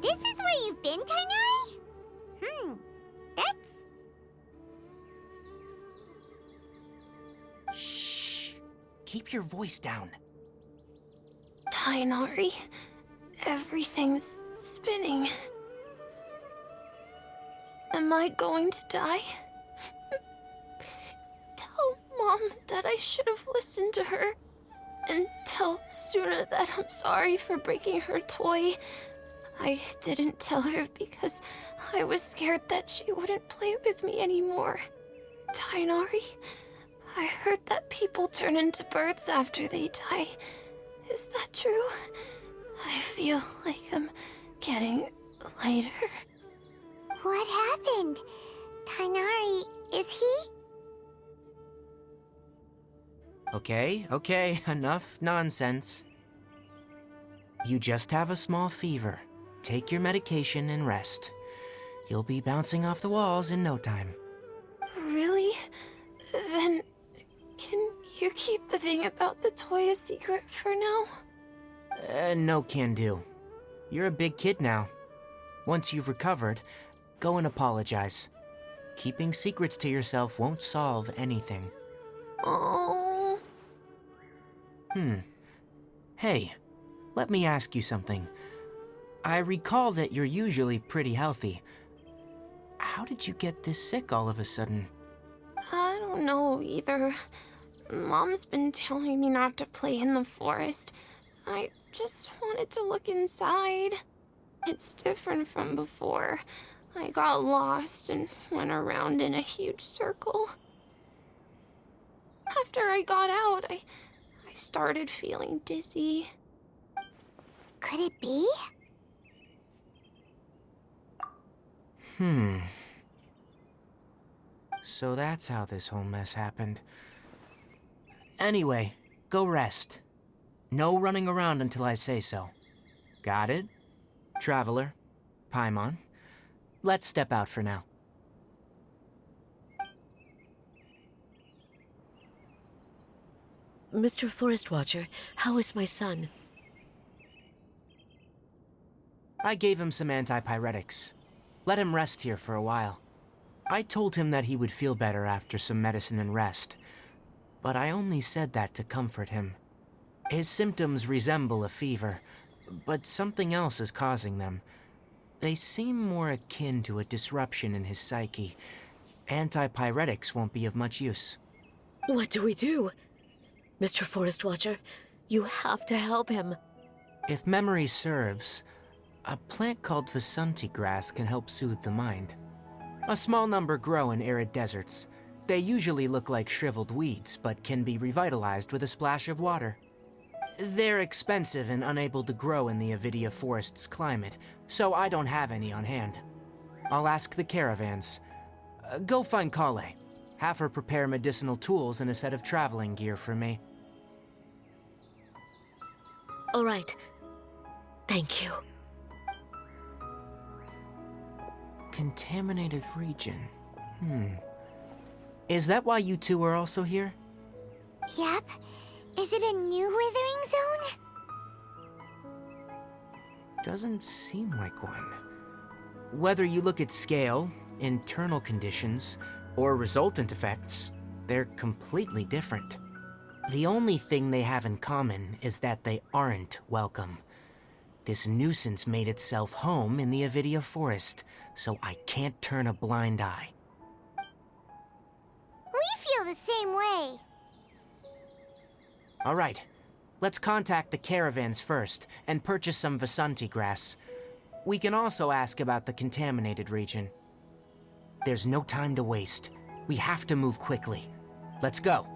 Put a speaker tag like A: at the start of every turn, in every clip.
A: This is where you've been, Tighnari? That's...
B: Shh! Keep your voice down.
C: Tighnari, everything's spinning. Am I going to die? Tell Mom that I should have listened to her. And tell Suna that I'm sorry for breaking her toy. I didn't tell her because I was scared that she wouldn't play with me anymore. Tighnari, I heard that people turn into birds after they die. Is that true? I feel like I'm getting lighter.
A: What happened? Tighnari, is he?
B: Okay, enough nonsense. You just have a small fever. Take your medication and rest. You'll be bouncing off the walls in no time.
C: Really? Then, can you keep the thing about the toy a secret for now?
B: No can do. You're a big kid now. Once you've recovered, go and apologize. Keeping secrets to yourself won't solve anything.
C: Oh.
B: Hey, let me ask you something. I recall that you're usually pretty healthy. How did you get this sick all of a sudden?
C: I don't know either. Mom's been telling me not to play in the forest. I just wanted to look inside. It's different from before. I got lost and went around in a huge circle. After I got out, I started feeling dizzy.
A: Could it be?
B: So that's how this whole mess happened. Anyway, go rest. No running around until I say so. Got it? Traveler, Paimon, let's step out for now.
D: Mr. Forest Watcher, how is my son?
B: I gave him some antipyretics. Let him rest here for a while. I told him that he would feel better after some medicine and rest, but I only said that to comfort him. His symptoms resemble a fever, but something else is causing them. They seem more akin to a disruption in his psyche. Antipyretics won't be of much use.
D: What do we do? Mr. Forest Watcher, you have to help him.
B: If memory serves, a plant called Vasanti grass can help soothe the mind. A small number grow in arid deserts. They usually look like shriveled weeds, but can be revitalized with a splash of water. They're expensive and unable to grow in the Avidia Forest's climate, so I don't have any on hand. I'll ask the caravans. Go find Kale. Have her prepare medicinal tools and a set of traveling gear for me.
D: All right. Thank you.
B: Contaminated region. Is that why you two are also here?
A: Yep. Is it a new withering zone?
B: Doesn't seem like one. Whether you look at scale, internal conditions, or resultant effects, they're completely different. The only thing they have in common is that they aren't welcome. This nuisance made itself home in the Avidia Forest, so I can't turn a blind eye.
A: We feel the same way.
B: All right, let's contact the caravans first and purchase some Vasanti grass. We can also ask about the contaminated region. There's no time to waste. We have to move quickly. Let's go.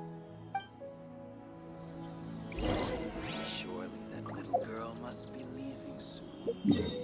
E: Surely that little girl must be leaving soon.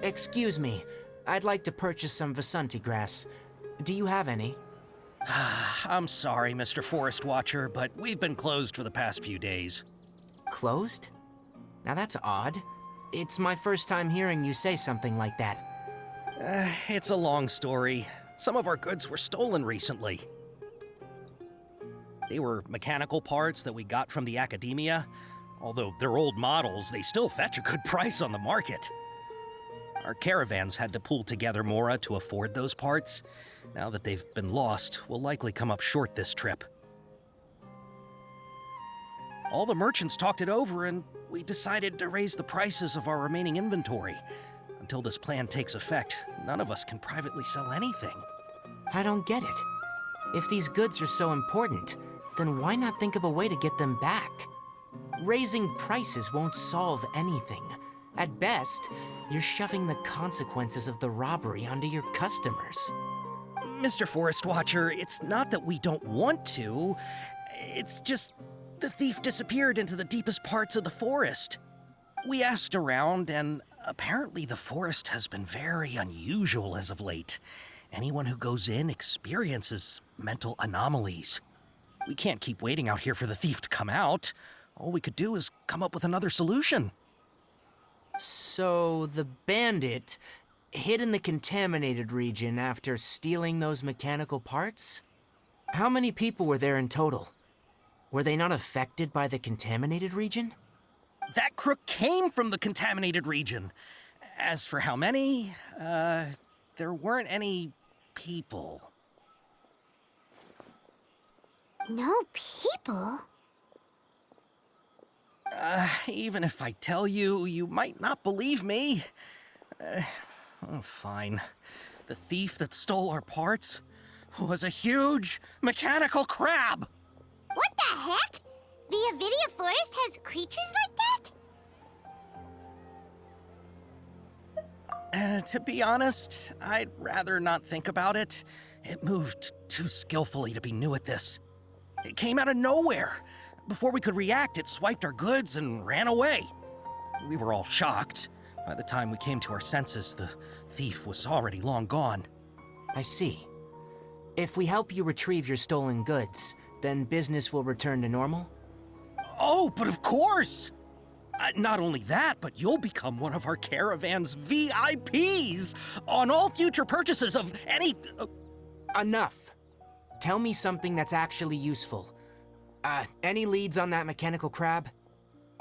B: Excuse me. I'd like to purchase some Vasanti grass. Do you have any?
F: I'm sorry, Mr. Forest Watcher, but we've been closed for the past few days.
B: Closed? Now that's odd. It's my first time hearing you say something like that.
F: It's a long story. Some of our goods were stolen recently. They were mechanical parts that we got from the academia. Although they're old models, they still fetch a good price on the market. Our caravans had to pool together Mora to afford those parts. Now that they've been lost, we'll likely come up short this trip. All the merchants talked it over, and we decided to raise the prices of our remaining inventory. Until this plan takes effect, none of us can privately sell anything.
B: I don't get it. If these goods are so important, then why not think of a way to get them back? Raising prices won't solve anything. At best, you're shoving the consequences of the robbery onto your customers.
F: Mr. Forest Watcher, it's not that we don't want to. It's just the thief disappeared into the deepest parts of the forest. We asked around, and apparently the forest has been very unusual as of late. Anyone who goes in experiences mental anomalies. We can't keep waiting out here for the thief to come out. All we could do is come up with another solution.
B: So, the bandit hid in the contaminated region after stealing those mechanical parts? How many people were there in total? Were they not affected by the contaminated region?
F: That crook came from the contaminated region. As for how many, there weren't any people.
A: No people?
F: Even if I tell you, you might not believe me. Fine. The thief that stole our parts was a huge mechanical crab!
A: What the heck? The Avidia Forest has creatures like that?
F: To be honest, I'd rather not think about it. It moved too skillfully to be new at this. It came out of nowhere. Before we could react, it swiped our goods and ran away. We were all shocked. By the time we came to our senses, the thief was already long gone.
B: I see. If we help you retrieve your stolen goods, then business will return to normal?
F: Oh, but of course! Not only that, but you'll become one of our caravan's VIPs on all future purchases of any...
B: Enough. Tell me something that's actually useful. Any leads on that mechanical crab?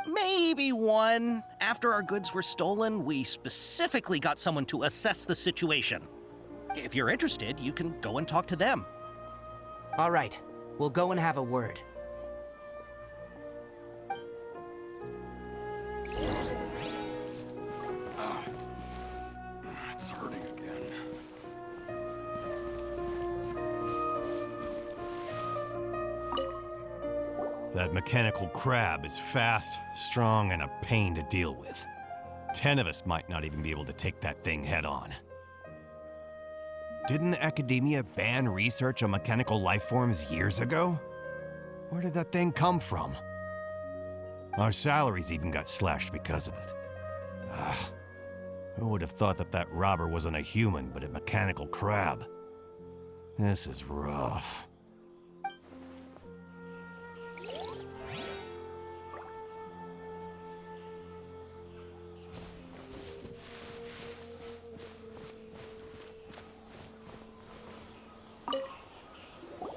F: Maybe one. After our goods were stolen, we specifically got someone to assess the situation. If you're interested, you can go and talk to them.
B: All right, we'll go and have a word.
E: It's hurting again.
G: That mechanical crab is fast, strong, and a pain to deal with. 10 of us might not even be able to take that thing head on. Didn't the academia ban research on mechanical life forms years ago? Where did that thing come from? Our salaries even got slashed because of it. Who would have thought that that robber wasn't a human, but a mechanical crab? This is rough.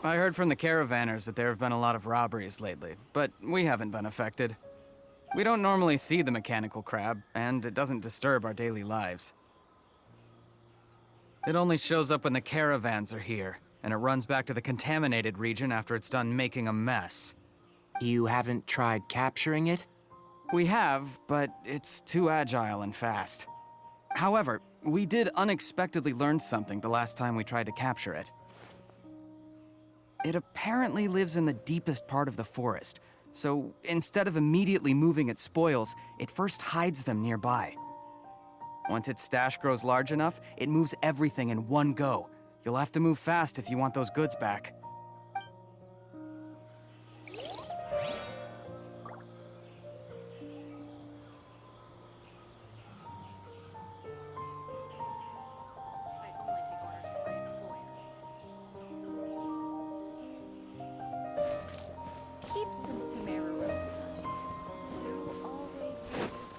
H: I heard from the caravanners that there have been a lot of robberies lately, but we haven't been affected. We don't normally see the mechanical crab, and it doesn't disturb our daily lives. It only shows up when the caravans are here, and it runs back to the contaminated region after it's done making a mess.
B: You haven't tried capturing it?
H: We have, but it's too agile and fast. However, we did unexpectedly learn something the last time we tried to capture it. It apparently lives in the deepest part of the forest, so instead of immediately moving its spoils, it first hides them nearby. Once its stash grows large enough, it moves everything in one go. You'll have to move fast if you want those goods back.
I: Keep some Samara roses on hand. There will always be this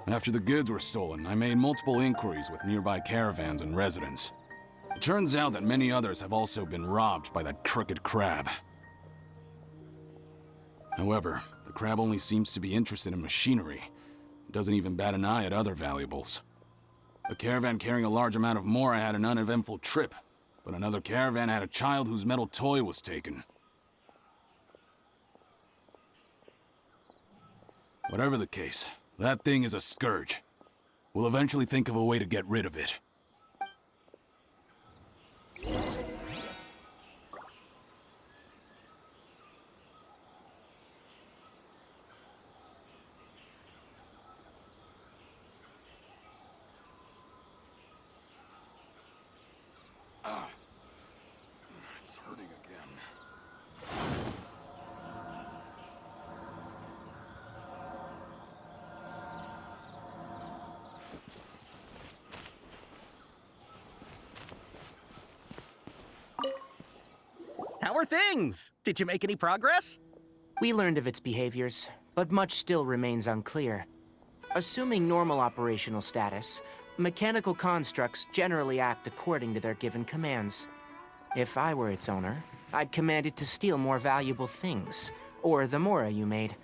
I: one.
J: After the goods were stolen, I made multiple inquiries with nearby caravans and residents. It turns out that many others have also been robbed by that crooked crab. However, the crab only seems to be interested in machinery. It doesn't even bat an eye at other valuables. A caravan carrying a large amount of mora had an uneventful trip, but another caravan had a child whose metal toy was taken. Whatever the case, that thing is a scourge. We'll eventually think of a way to get rid of it. It's hurting again.
F: How are things? Did you make any progress?
B: We learned of its behaviors, but much still remains unclear. Assuming normal operational status, mechanical constructs generally act according to their given commands. If I were its owner, I'd command it to steal more valuable things, or the mora you made.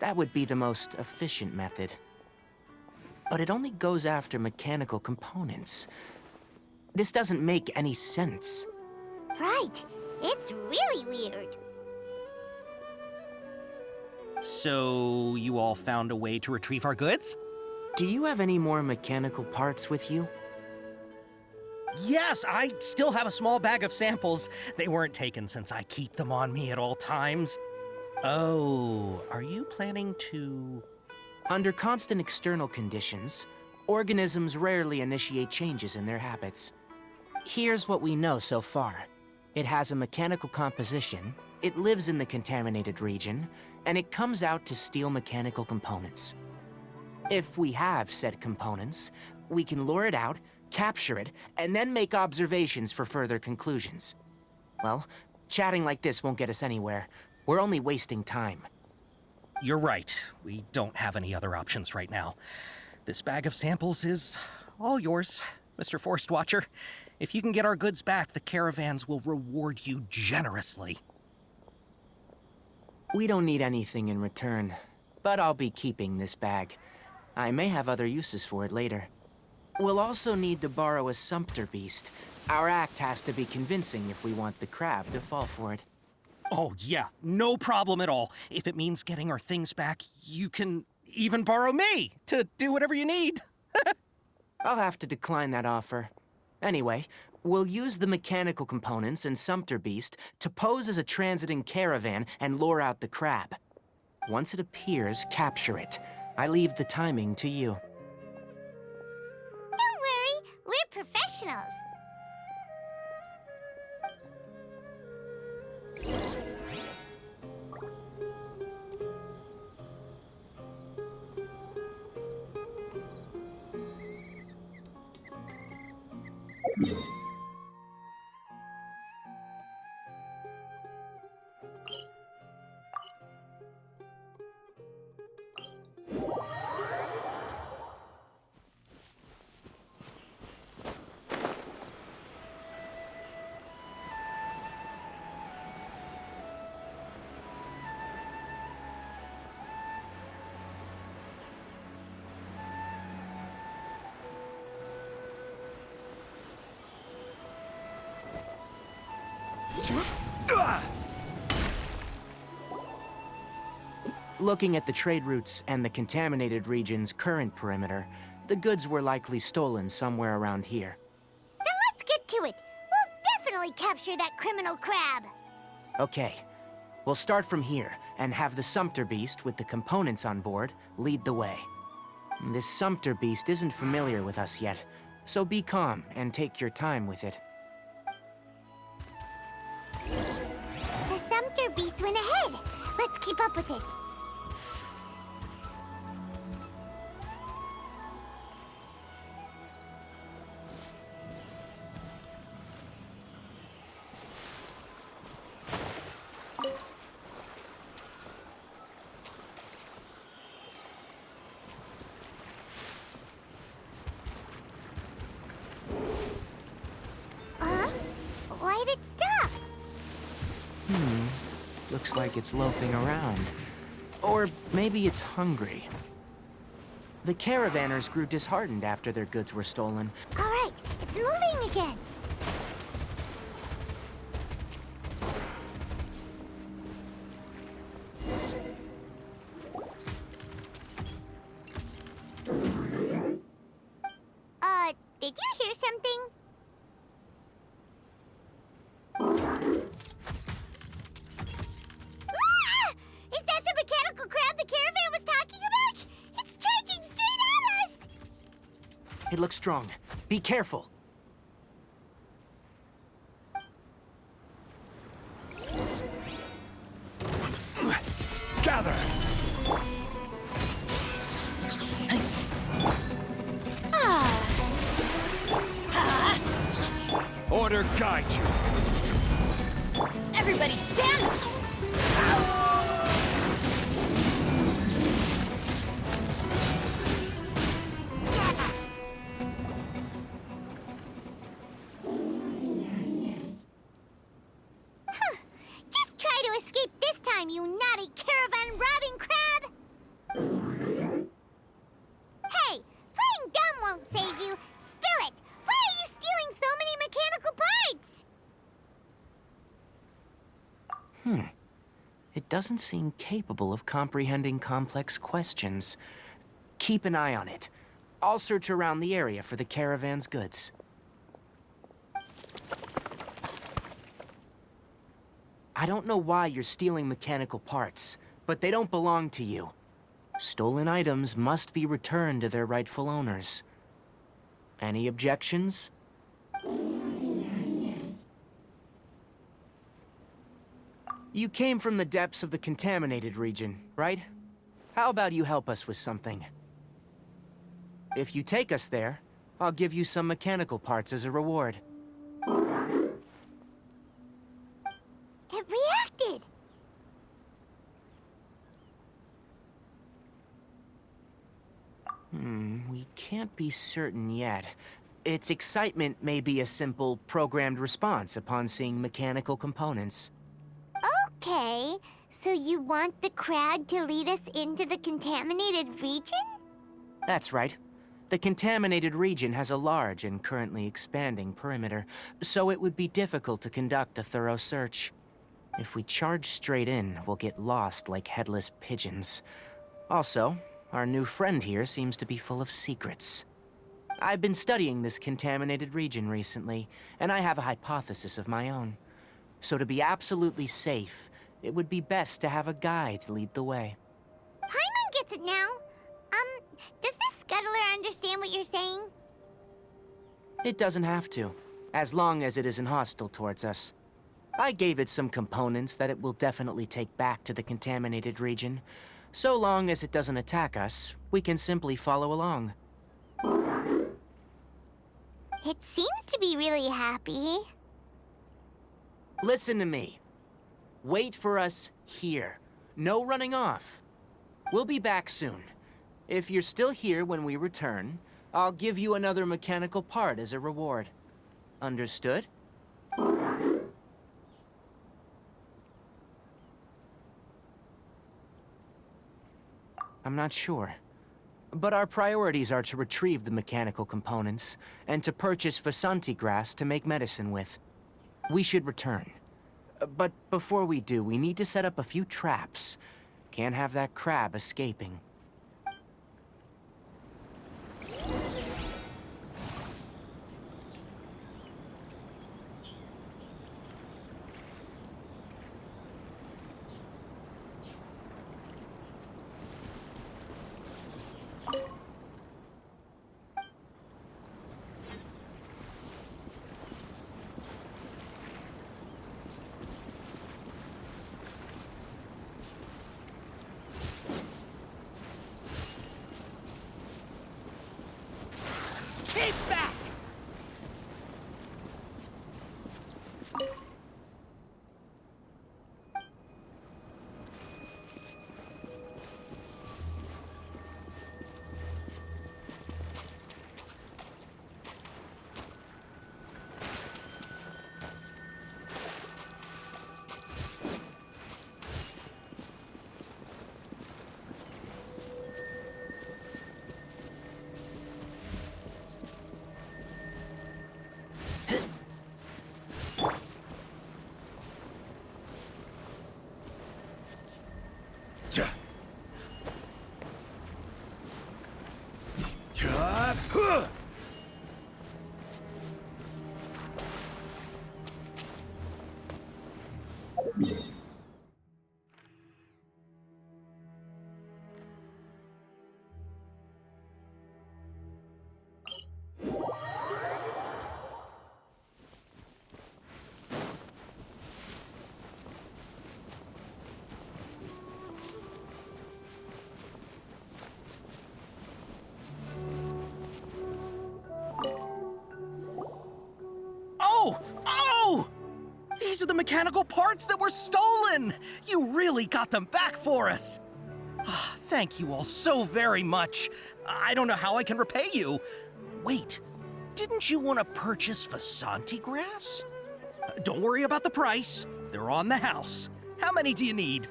B: That would be the most efficient method. But it only goes after mechanical components. This doesn't make any sense.
A: Right. It's really weird.
F: So, you all found a way to retrieve our goods?
B: Do you have any more mechanical parts with you?
F: Yes, I still have a small bag of samples. They weren't taken since I keep them on me at all times. Oh, are you planning to...
B: Under constant external conditions, organisms rarely initiate changes in their habits. Here's what we know so far. It has a mechanical composition, it lives in the contaminated region, and it comes out to steal mechanical components. If we have said components, we can lure it out, capture it, and then make observations for further conclusions. Well, chatting like this won't get us anywhere. We're only wasting time.
F: You're right. We don't have any other options right now. This bag of samples is all yours, Mr. Forest Watcher. If you can get our goods back, the caravans will reward you generously.
B: We don't need anything in return, but I'll be keeping this bag. I may have other uses for it later. We'll also need to borrow a sumpter beast. Our act has to be convincing if we want the crab to fall for it.
F: Oh, yeah, no problem at all. If it means getting our things back, you can even borrow me to do whatever you need.
B: I'll have to decline that offer. Anyway, we'll use the mechanical components and sumpter beast to pose as a transiting caravan and lure out the crab. Once it appears, capture it. I leave the timing to you.
A: Don't worry, we're professionals.
B: Looking at the trade routes and the contaminated region's current perimeter, the goods were likely stolen somewhere around here.
A: Then let's get to it. We'll definitely capture that criminal crab.
B: Okay, we'll start from here and have the Sumpter Beast with the components on board lead the way. This Sumpter Beast isn't familiar with us yet, so be calm and take your time with it.
A: The Sumpter Beast went ahead. Let's keep up with it. Why did it stop?
B: Looks like it's loafing around. Or maybe it's hungry. The caravanners grew disheartened after their goods were stolen.
A: All right, it's moving again. Did you hear something? Ah! Is that the mechanical crab the caravan was talking about? It's charging straight at us!
B: It looks strong. Be careful.
J: Gather! Order guide you.
I: Everybody stand up!
A: Just try to escape this time, you naughty caravan robbing crab! Hey, playing dumb won't save you. Spill it! Why are you stealing so many mechanical parts?
B: It doesn't seem capable of comprehending complex questions. Keep an eye on it. I'll search around the area for the caravan's goods. I don't know why you're stealing mechanical parts, but they don't belong to you. Stolen items must be returned to their rightful owners. Any objections? You came from the depths of the contaminated region, right? How about you help us with something? If you take us there, I'll give you some mechanical parts as a reward.
A: It reacted!
B: We can't be certain yet. Its excitement may be a simple, programmed response upon seeing mechanical components.
A: Okay, so you want the crab to lead us into the contaminated region?
B: That's right. The contaminated region has a large and currently expanding perimeter, so it would be difficult to conduct a thorough search. If we charge straight in, we'll get lost like headless pigeons. Also, our new friend here seems to be full of secrets. I've been studying this contaminated region recently, and I have a hypothesis of my own. So to be absolutely safe, it would be best to have a guide lead the way.
A: Paimon gets it now. Does the scuttler understand what you're saying?
B: It doesn't have to, as long as it isn't hostile towards us. I gave it some components that it will definitely take back to the contaminated region. So long as it doesn't attack us, we can simply follow along.
A: It seems to be really happy.
B: Listen to me. Wait for us here. No running off. We'll be back soon. If you're still here when we return, I'll give you another mechanical part as a reward. Understood? I'm not sure. But our priorities are to retrieve the mechanical components, and to purchase Vasanti grass to make medicine with. We should return. But before we do, we need to set up a few traps. Can't have that crab escaping.
F: Oh! These are the mechanical parts that were stolen! You really got them back for us! Thank you all so very much. I don't know how I can repay you. Wait, didn't you want to purchase Vasanti grass? Don't worry about the price. They're on the house. How many do you need?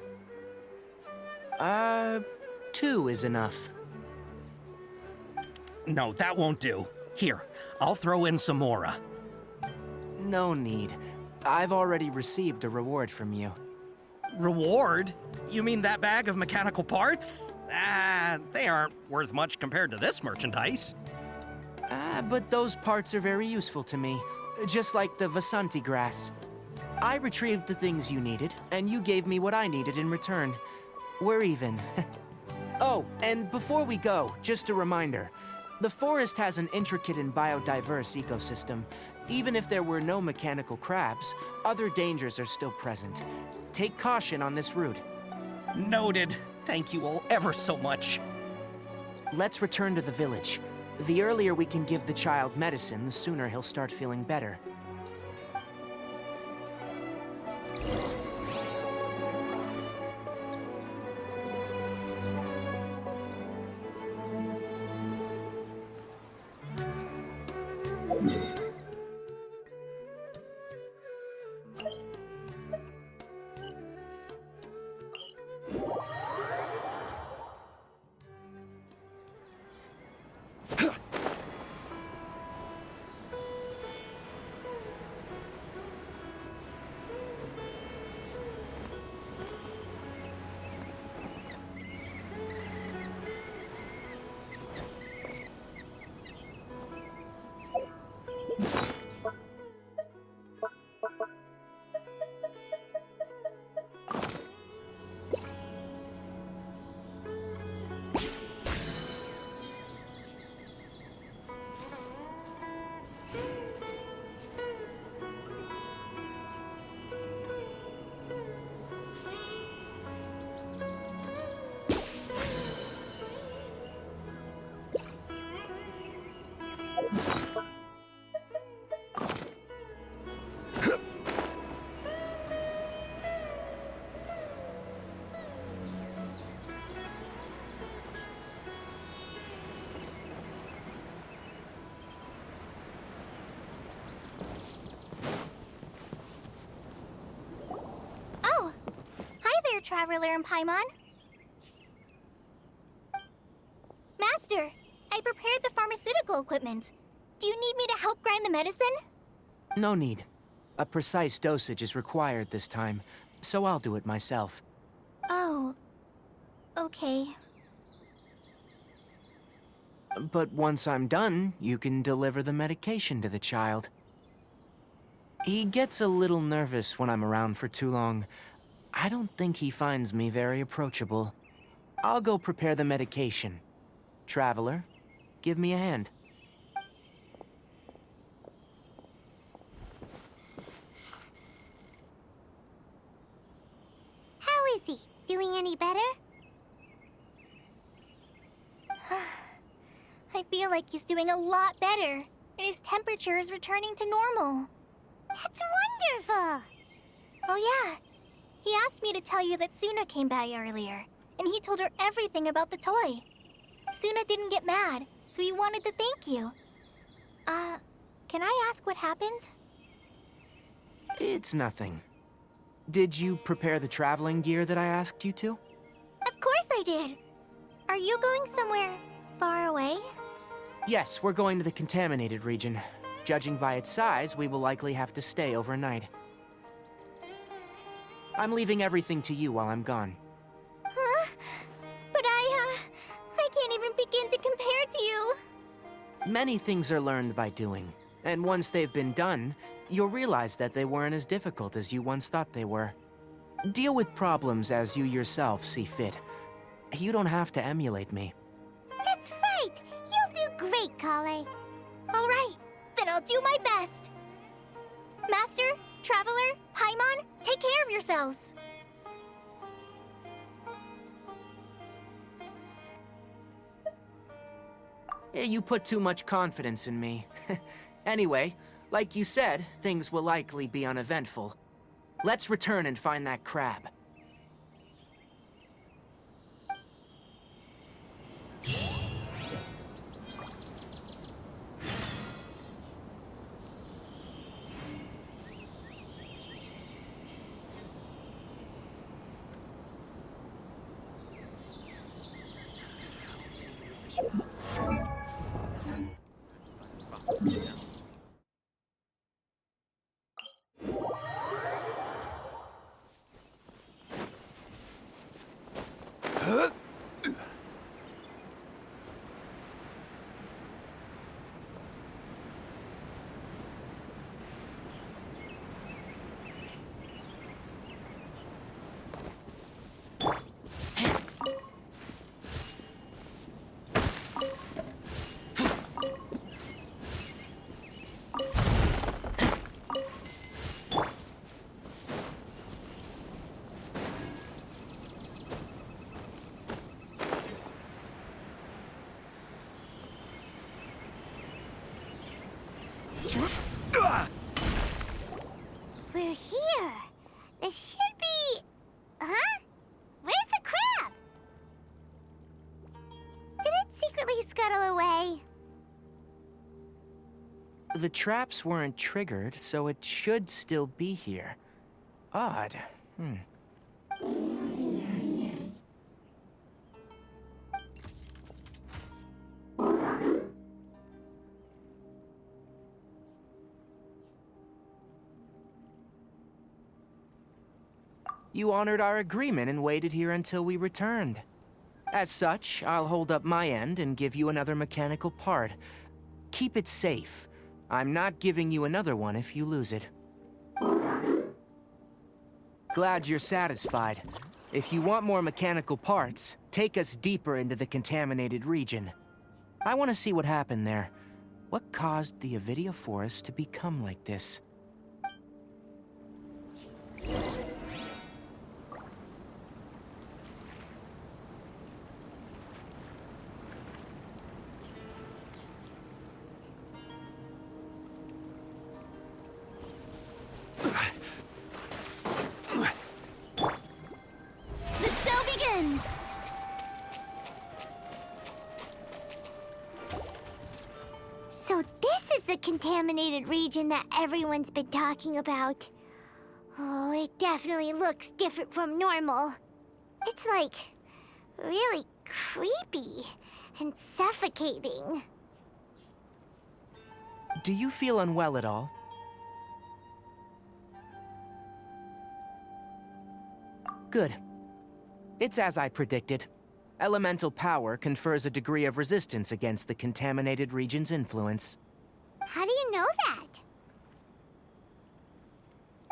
B: 2 is enough.
F: No, that won't do. Here, I'll throw in some more.
B: No need. I've already received a reward from you.
F: Reward? You mean that bag of mechanical parts? They aren't worth much compared to this merchandise.
B: But those parts are very useful to me, just like the Vasanti grass. I retrieved the things you needed, and you gave me what I needed in return. We're even. Oh, and before we go, just a reminder. The forest has an intricate and biodiverse ecosystem. Even if there were no mechanical crabs, other dangers are still present. Take caution on this route.
F: Noted. Thank you all ever so much.
B: Let's return to the village. The earlier we can give the child medicine, the sooner he'll start feeling better.
A: Traveler in Paimon. Master, I prepared the pharmaceutical equipment. Do you need me to help grind the medicine?
B: No need. A precise dosage is required this time, so I'll do it myself.
C: Oh. Okay.
B: But once I'm done, you can deliver the medication to the child. He gets a little nervous when I'm around for too long. I don't think he finds me very approachable. I'll go prepare the medication. Traveler, give me a hand.
A: How is he? Doing any better?
K: I feel like he's doing a lot better, and his temperature is returning to normal.
A: That's wonderful!
K: Oh yeah, he asked me to tell you that Suna came by earlier, and he told her everything about the toy. Suna didn't get mad, so he wanted to thank you. Can I ask what happened?
B: It's nothing. Did you prepare the traveling gear that I asked you to?
K: Of course I did. Are you going somewhere far away?
B: Yes, we're going to the contaminated region. Judging by its size, we will likely have to stay overnight. I'm leaving everything to you while I'm gone.
K: Huh? But I can't even begin to compare to you.
B: Many things are learned by doing, and once they've been done, you'll realize that they weren't as difficult as you once thought they were. Deal with problems as you yourself see fit. You don't have to emulate me.
A: That's right! You'll do great, Kale.
K: All right, then I'll do my best. Master, Traveler, Paimon, take care of yourselves.
B: You put too much confidence in me. Anyway, like you said, things will likely be uneventful. Let's return and find that crab.
A: We're here. This should be... Huh? Where's the crab? Did it secretly scuttle away?
B: The traps weren't triggered, so it should still be here. Odd. You honored our agreement and waited here until we returned. As such, I'll hold up my end and give you another mechanical part. Keep it safe. I'm not giving you another one if you lose it. Glad you're satisfied. If you want more mechanical parts, take us deeper into the contaminated region. I want to see what happened there. What caused the Avidia forest to become like this?
K: The show begins!
A: So this is the contaminated region that everyone's been talking about. Oh, it definitely looks different from normal. It's like really creepy and suffocating.
B: Do you feel unwell at all? Good. It's as I predicted. Elemental power confers a degree of resistance against the contaminated region's influence.
A: How do you know that?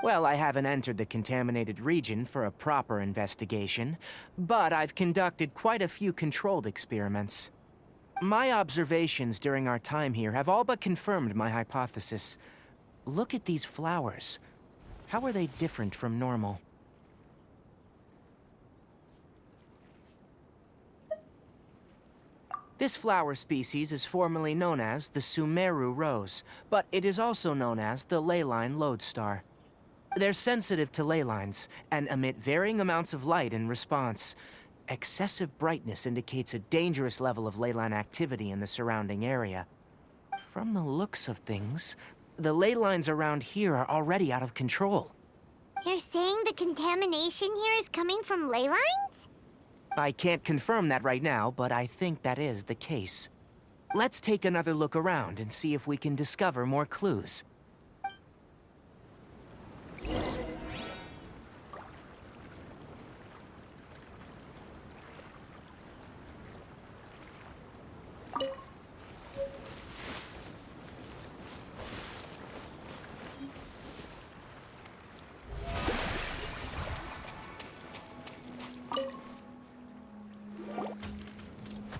B: Well, I haven't entered the contaminated region for a proper investigation, but I've conducted quite a few controlled experiments. My observations during our time here have all but confirmed my hypothesis. Look at these flowers. How are they different from normal? This flower species is formerly known as the Sumeru rose, but it is also known as the leyline lodestar. They're sensitive to ley lines and emit varying amounts of light in response. Excessive brightness indicates a dangerous level of leyline activity in the surrounding area. From the looks of things, the ley lines around here are already out of control.
A: You're saying the contamination here is coming from ley lines?
B: I can't confirm that right now, but I think that is the case. Let's take another look around and see if we can discover more clues.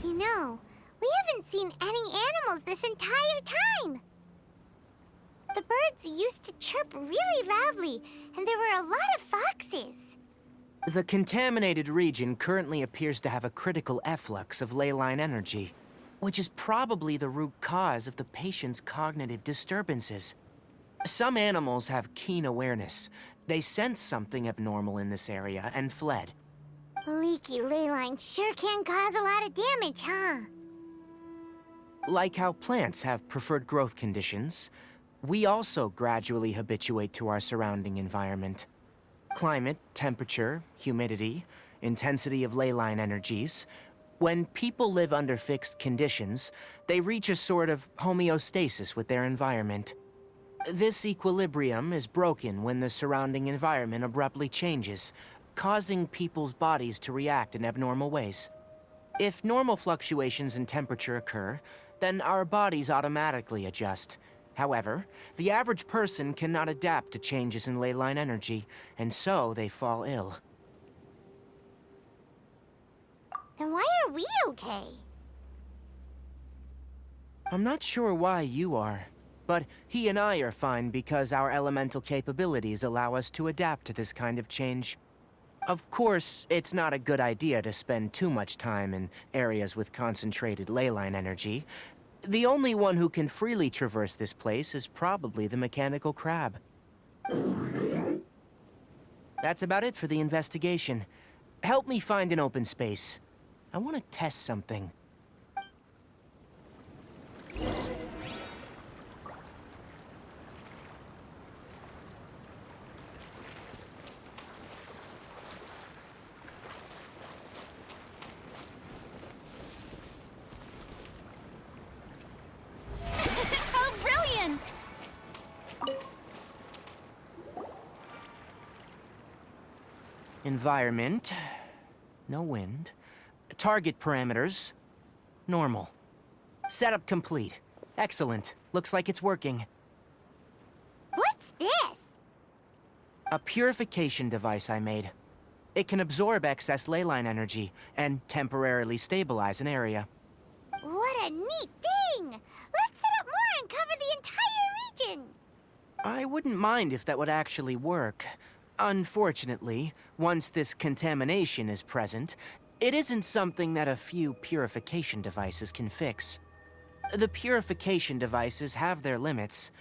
A: You know, we haven't seen any animals this entire time. The birds used to chirp really loudly, and there were a lot of foxes.
B: The contaminated region currently appears to have a critical efflux of leyline energy, which is probably the root cause of the patient's cognitive disturbances. Some animals have keen awareness. They sensed something abnormal in this area and fled.
A: Leaky ley lines sure can cause a lot of damage, huh?
B: Like how plants have preferred growth conditions, we also gradually habituate to our surrounding environment. Climate, temperature, humidity, intensity of leyline energies. When people live under fixed conditions, they reach a sort of homeostasis with their environment. This equilibrium is broken when the surrounding environment abruptly changes, causing people's bodies to react in abnormal ways. If normal fluctuations in temperature occur, then our bodies automatically adjust. However, the average person cannot adapt to changes in leyline energy, and so they fall ill.
A: Then why are we okay?
B: I'm not sure why you are, but he and I are fine because our elemental capabilities allow us to adapt to this kind of change. Of course, it's not a good idea to spend too much time in areas with concentrated leyline energy. The only one who can freely traverse this place is probably the mechanical crab. That's about it for the investigation. Help me find an open space. I want to test something.
K: How brilliant!
B: Environment. No wind. Target parameters. Normal. Setup complete. Excellent. Looks like it's working.
A: What's this?
B: A purification device I made. It can absorb excess leyline energy and temporarily stabilize an area.
A: What a neat thing! Let's set up more and cover the entire region!
B: I wouldn't mind if that would actually work. Unfortunately, once this contamination is present, it isn't something that a few purification devices can fix. The purification devices have their limits.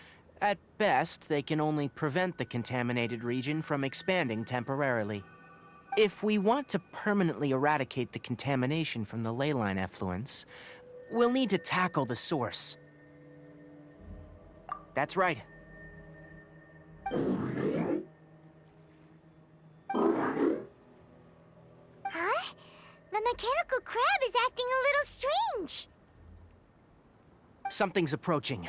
B: At best, they can only prevent the contaminated region from expanding temporarily. If we want to permanently eradicate the contamination from the leyline effluence, we'll need to tackle the source. That's right.
A: Huh? The mechanical crab is acting a little strange.
B: Something's approaching.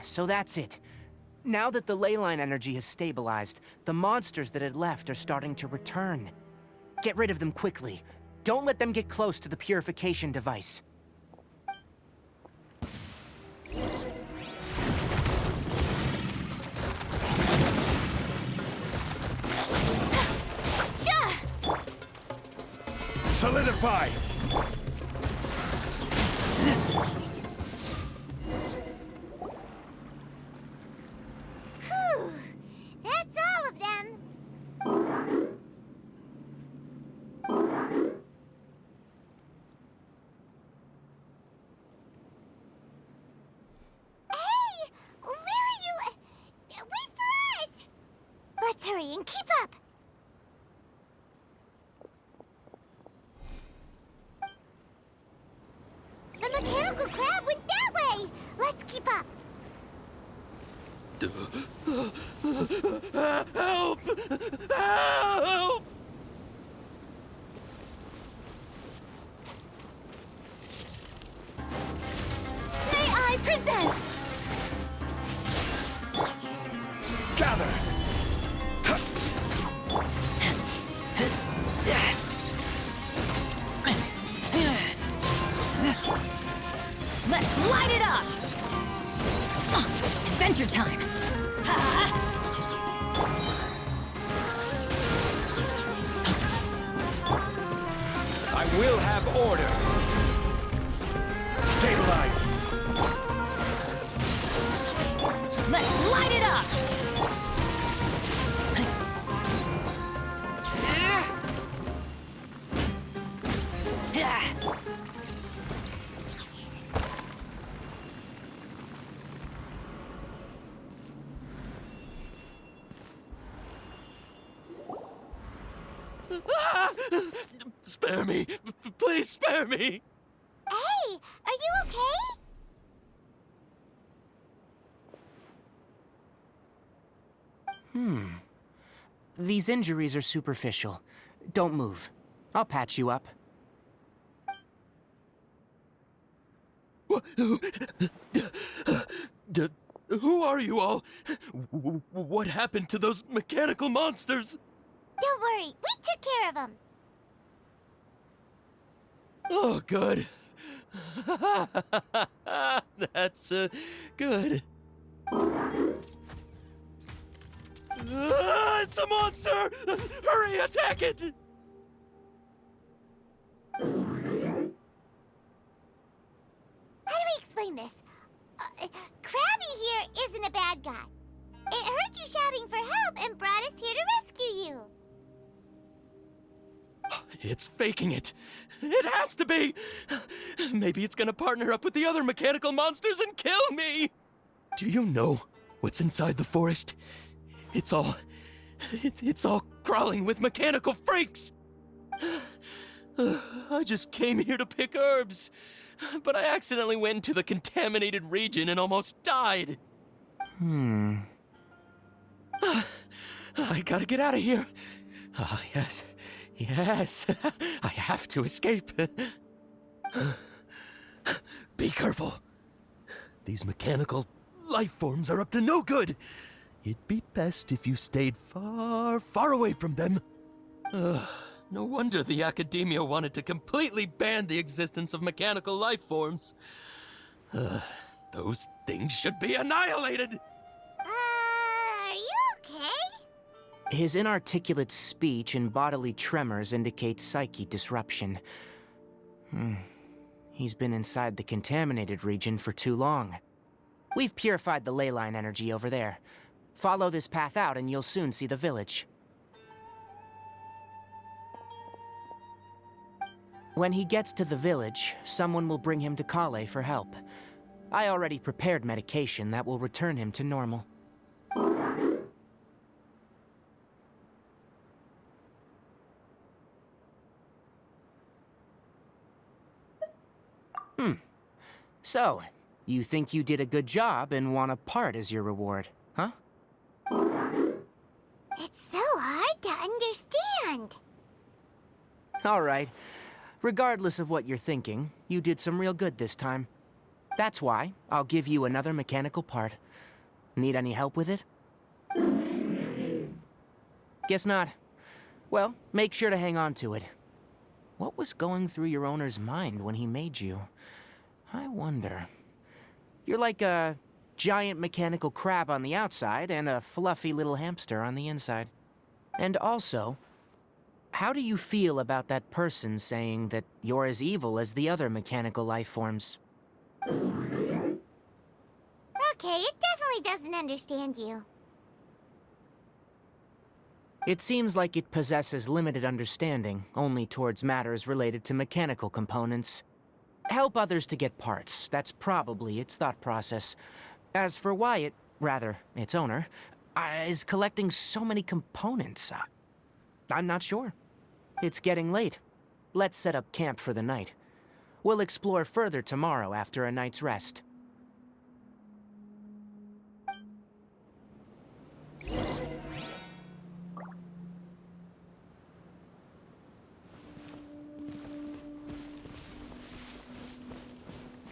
B: So that's it. Now that the ley line energy has stabilized, the monsters that had left are starting to return. Get rid of them quickly. Don't let them get close to the purification device.
J: Solidify!
A: Whew. That's all of them. Hey! Where are you? Wait for us! Let's hurry and keep up! The mechanical crab went that way! Let's keep up!
J: Help! Help!
C: May I present?
J: Gather!
D: Let's light it up! Adventure time!
J: I will have order! Stabilize!
D: Let's light it up!
J: Spare me! Please spare me!
A: Hey! Are you okay?
B: These injuries are superficial. Don't move. I'll patch you up.
J: Who are you all? What happened to those mechanical monsters?
A: Don't worry, we took care of them.
J: Oh, good. That's, good. It's a monster! Hurry, attack it!
A: How do we explain this? Krabby here isn't a bad guy. It heard you shouting for help and brought us here to rescue you.
J: It's faking it. It has to be. Maybe it's gonna partner up with the other mechanical monsters and kill me. Do you know what's inside the forest? It's all crawling with mechanical freaks. I just came here to pick herbs, but I accidentally went into the contaminated region and almost died. I gotta get out of here. Ah, yes. Yes, I have to escape. Be careful. These mechanical life forms are up to no good. It'd be best if you stayed far, far away from them. No wonder the academia wanted to completely ban the existence of mechanical life forms. Those things should be annihilated.
A: Are you okay?
B: His inarticulate speech and bodily tremors indicate psyche disruption. He's been inside the contaminated region for too long. We've purified the ley line energy over there. Follow this path out and you'll soon see the village. When he gets to the village, someone will bring him to Kale for help. I already prepared medication that will return him to normal. So, you think you did a good job and want a part as your reward, huh?
A: It's so hard to understand.
B: All right. Regardless of what you're thinking, you did some real good this time. That's why I'll give you another mechanical part. Need any help with it? Guess not. Well, make sure to hang on to it. What was going through your owner's mind when he made you? I wonder. You're like a giant mechanical crab on the outside and a fluffy little hamster on the inside. And also, how do you feel about that person saying that you're as evil as the other mechanical life forms?
A: Okay, it definitely doesn't understand you.
B: It seems like it possesses limited understanding, only towards matters related to mechanical components. Help others to get parts, that's probably its thought process. As for why it, rather, its owner, is collecting so many components, I'm not sure. It's getting late. Let's set up camp for the night. We'll explore further tomorrow after a night's rest.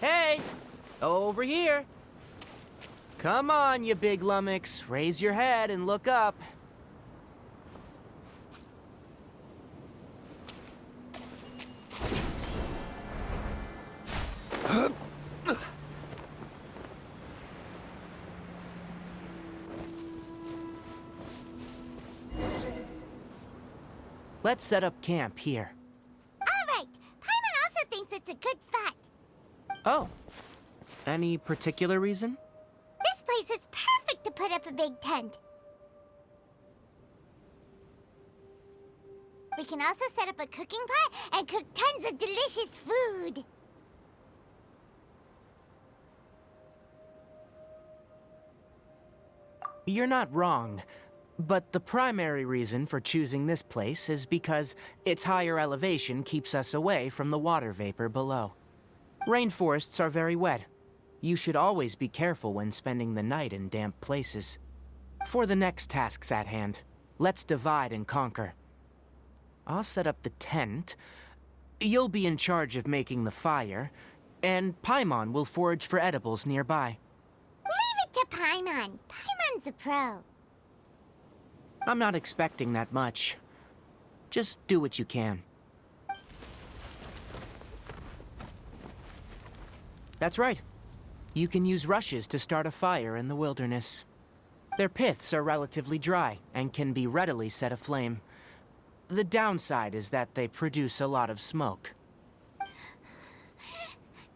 B: Hey! Over here! Come on, you big lummox. Raise your head and look up. Let's set up camp here.
A: All right, Paimon also thinks it's a good spot.
B: Oh. Any particular reason?
A: This place is perfect to put up a big tent. We can also set up a cooking pot and cook tons of delicious food.
B: You're not wrong, but the primary reason for choosing this place is because its higher elevation keeps us away from the water vapor below. Rainforests are very wet. You should always be careful when spending the night in damp places. For the next tasks at hand, let's divide and conquer. I'll set up the tent. You'll be in charge of making the fire, and Paimon will forage for edibles nearby.
A: Leave it to Paimon. Paimon's a pro.
B: I'm not expecting that much. Just do what you can. That's right. You can use rushes to start a fire in the wilderness. Their piths are relatively dry and can be readily set aflame. The downside is that they produce a lot of smoke.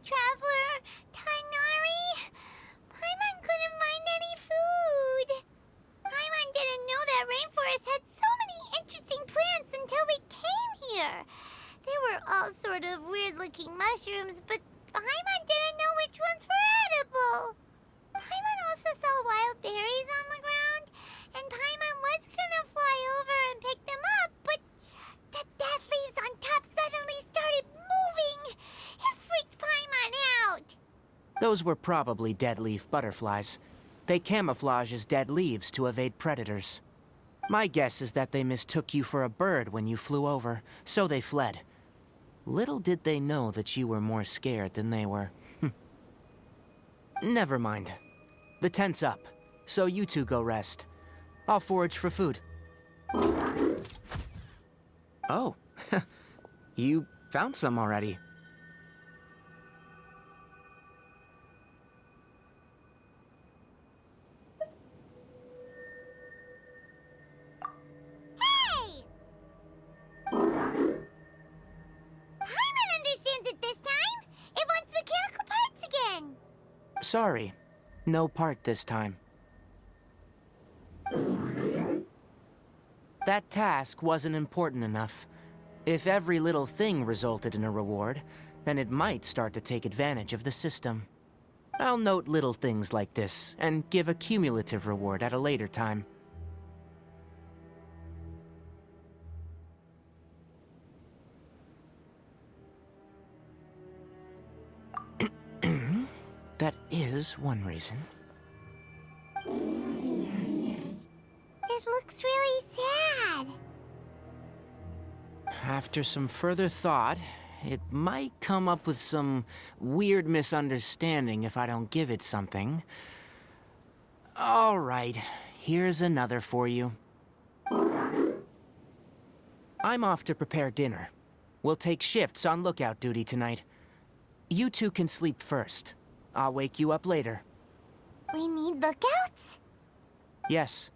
A: Traveler, Tighnari, Paimon couldn't find any food. Paimon didn't know that rainforest had so many interesting plants until we came here. They were all sort of weird-looking mushrooms, but Paimon didn't know which ones were edible. Paimon also saw wild berries on the ground, and Paimon was gonna fly over and pick them up, but the dead leaves on top suddenly started moving. It freaked Paimon out.
B: Those were probably dead leaf butterflies. They camouflage as dead leaves to evade predators. My guess is that they mistook you for a bird when you flew over, so they fled. Little did they know that you were more scared than they were. Never mind. The tent's up, so you two go rest. I'll forage for food. Oh, you found some already.
A: Hey! Paimon understands it this time. It wants mechanical parts again.
B: Sorry, no part this time. That task wasn't important enough. If every little thing resulted in a reward, then it might start to take advantage of the system. I'll note little things like this, and give a cumulative reward at a later time. That is one reason.
A: It looks really sad.
B: After some further thought, it might come up with some weird misunderstanding if I don't give it something. All right, here's another for you. I'm off to prepare dinner. We'll take shifts on lookout duty tonight. You two can sleep first. I'll wake you up later.
A: We need lookouts?
B: Yes.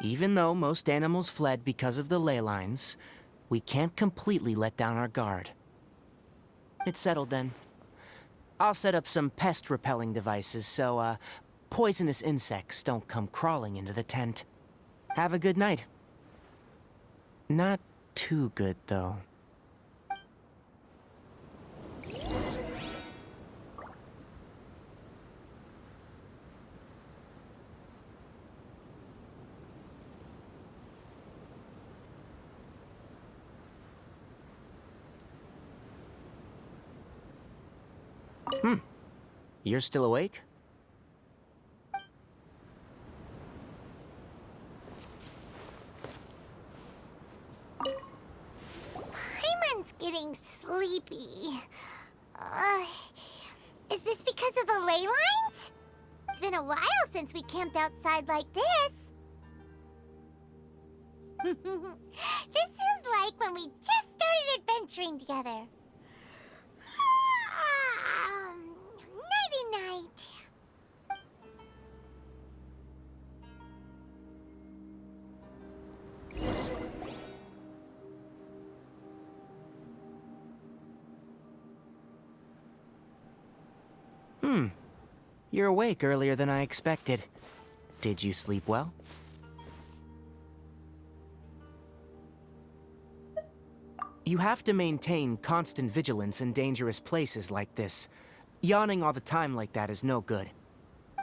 B: Even though most animals fled because of the ley lines, we can't completely let down our guard. It's settled then. I'll set up some pest-repelling devices so, poisonous insects don't come crawling into the tent. Have a good night. Not too good, though. You're still awake?
A: Paimon's getting sleepy. Is this because of the ley lines? It's been a while since we camped outside like this. This feels like when we just started adventuring together. Nighty-night.
B: You're awake earlier than I expected. Did you sleep well? You have to maintain constant vigilance in dangerous places like this. Yawning all the time like that is no good.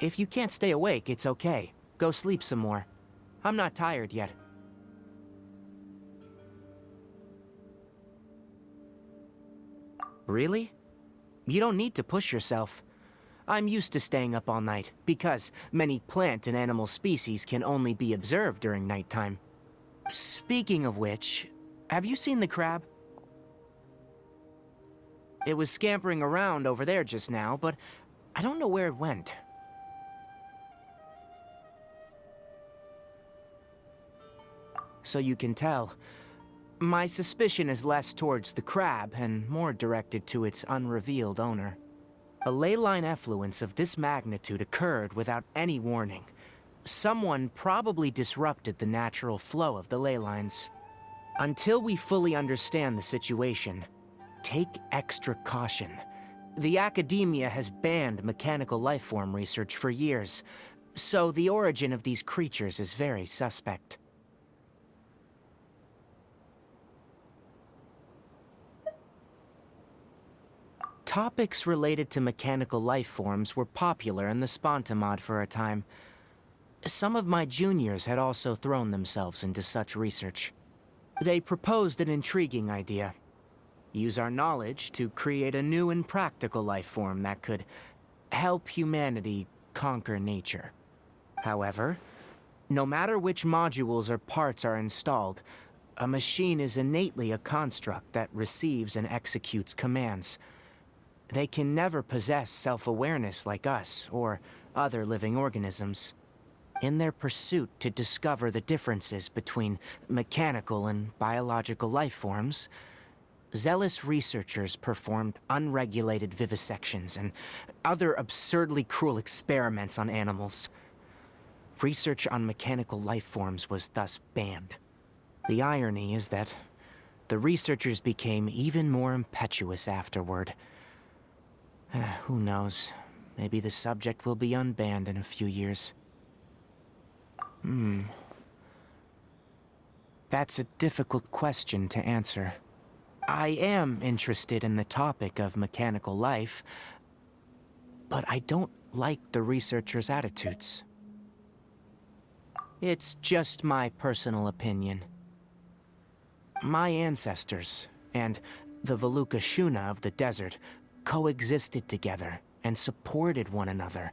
B: If you can't stay awake, it's okay. Go sleep some more. I'm not tired yet. Really? You don't need to push yourself. I'm used to staying up all night, because many plant and animal species can only be observed during nighttime. Speaking of which, have you seen the crab? It was scampering around over there just now, but I don't know where it went. So you can tell, my suspicion is less towards the crab and more directed to its unrevealed owner. A ley line effluence of this magnitude occurred without any warning. Someone probably disrupted the natural flow of the ley lines. Until we fully understand the situation, take extra caution. The academia has banned mechanical lifeform research for years, so the origin of these creatures is very suspect. Topics related to mechanical lifeforms were popular in the Spontamod for a time. Some of my juniors had also thrown themselves into such research. They proposed an intriguing idea. Use our knowledge to create a new and practical lifeform that could help humanity conquer nature. However, no matter which modules or parts are installed, a machine is innately a construct that receives and executes commands. They can never possess self-awareness like us or other living organisms. In their pursuit to discover the differences between mechanical and biological life forms, zealous researchers performed unregulated vivisections and other absurdly cruel experiments on animals. Research on mechanical life forms was thus banned. The irony is that the researchers became even more impetuous afterward. Who knows? Maybe the subject will be unbanned in a few years. That's a difficult question to answer. I am interested in the topic of mechanical life, but I don't like the researchers' attitudes. It's just my personal opinion. My ancestors, and the Veluca Shuna of the desert, coexisted together and supported one another.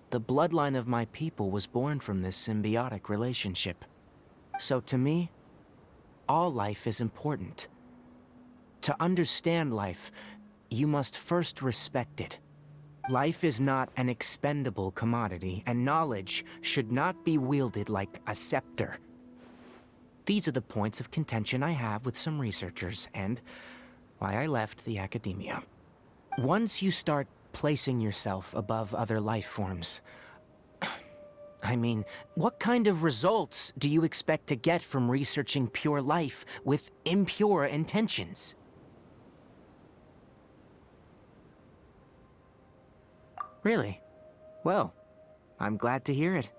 B: The bloodline of my people was born from this symbiotic relationship. So to me, all life is important. To understand life, you must first respect it. Life is not an expendable commodity, and knowledge should not be wielded like a scepter. These are the points of contention I have with some researchers, and why I left the academia. Once you start placing yourself above other life forms, I mean, what kind of results do you expect to get from researching pure life with impure intentions? Really? Well, I'm glad to hear it.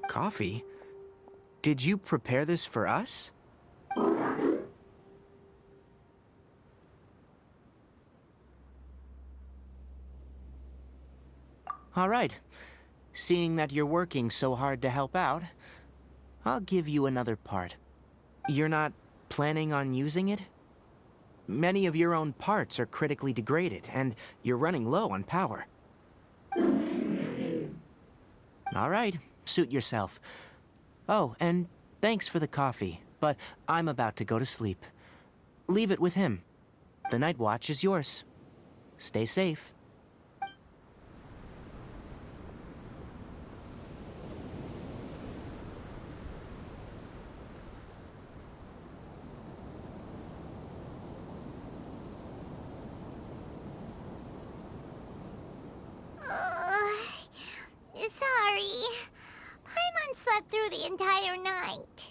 B: Coffee? Did you prepare this for us? All right. Seeing that you're working so hard to help out, I'll give you another part. You're not planning on using it? Many of your own parts are critically degraded, and you're running low on power. All right, suit yourself. Oh, and thanks for the coffee, but I'm about to go to sleep. Leave it with him. The night watch is yours. Stay safe.
A: Sorry. Paimon slept through the entire night.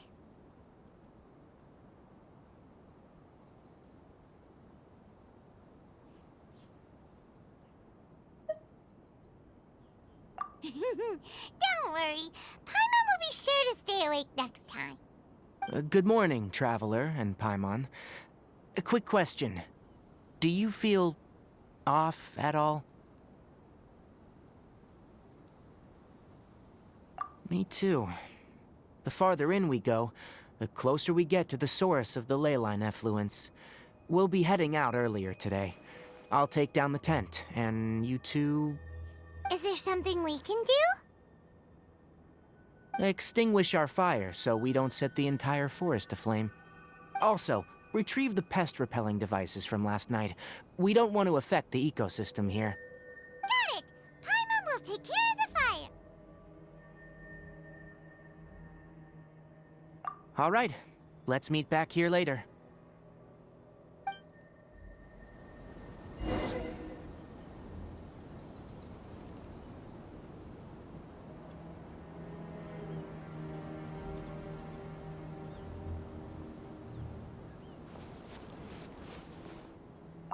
A: Don't worry. Paimon will be sure to stay awake next time.
B: Good morning, Traveler and Paimon. A quick question. Do you feel off at all? Me too. The farther in we go, the closer we get to the source of the ley line effluence. We'll be heading out earlier today. I'll take down the tent, and you two...
A: Is there something we can do?
B: extinguish our fire so we don't set the entire forest aflame. Also, retrieve the pest-repelling devices from last night. We don't want to affect the ecosystem here.
A: Got it! Paimon will take care of the fire.
B: All right, let's meet back here later.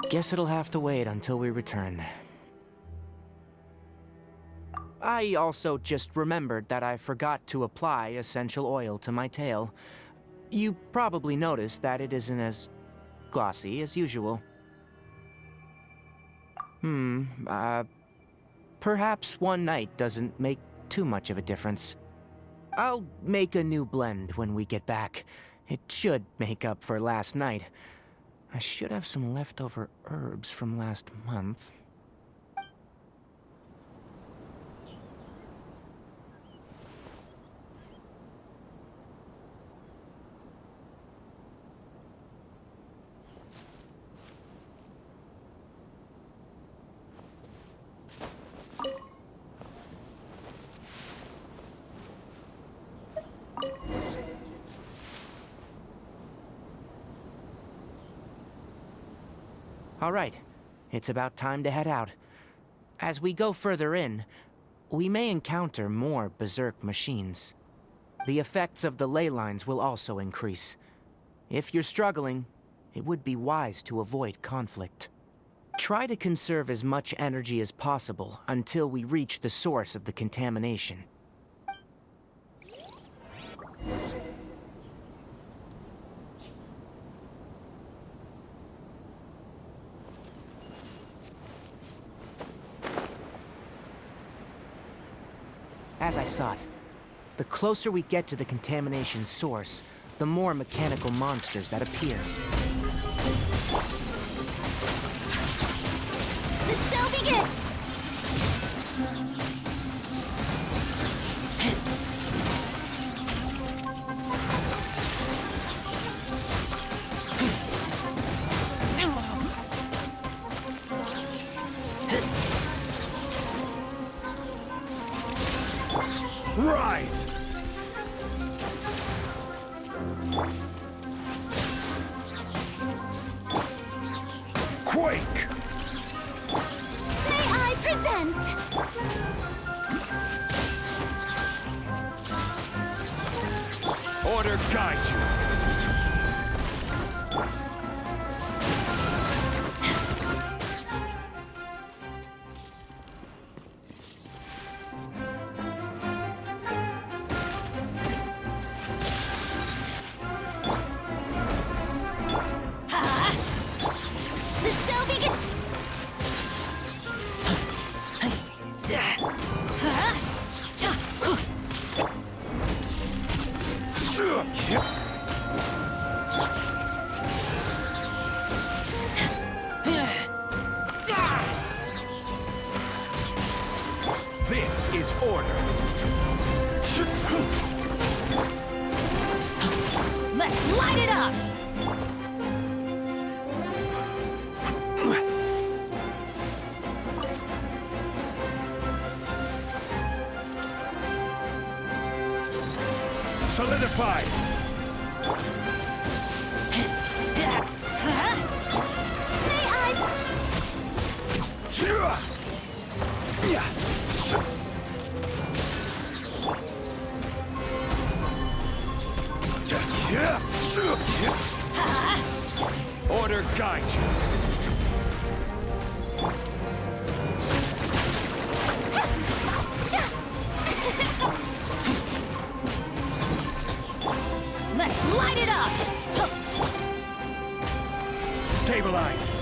B: Guess it'll have to wait until we return. I also just remembered that I forgot to apply essential oil to my tail. You probably noticed that it isn't as glossy as usual. Perhaps one night doesn't make too much of a difference. I'll make a new blend when we get back. It should make up for last night. I should have some leftover herbs from last month. All right, it's about time to head out. As we go further in, we may encounter more berserk machines. The effects of the ley lines will also increase. If you're struggling, it would be wise to avoid conflict. Try to conserve as much energy as possible until we reach the source of the contamination. As I thought, the closer we get to the contamination source, the more mechanical monsters that appear.
K: The show begins!
L: Order guide you.
A: The show begins.
L: This is order.
A: Let's light it up.
L: Solidified.
A: May I?
L: Order guide you.
A: Let's light it up.
L: Stabilize.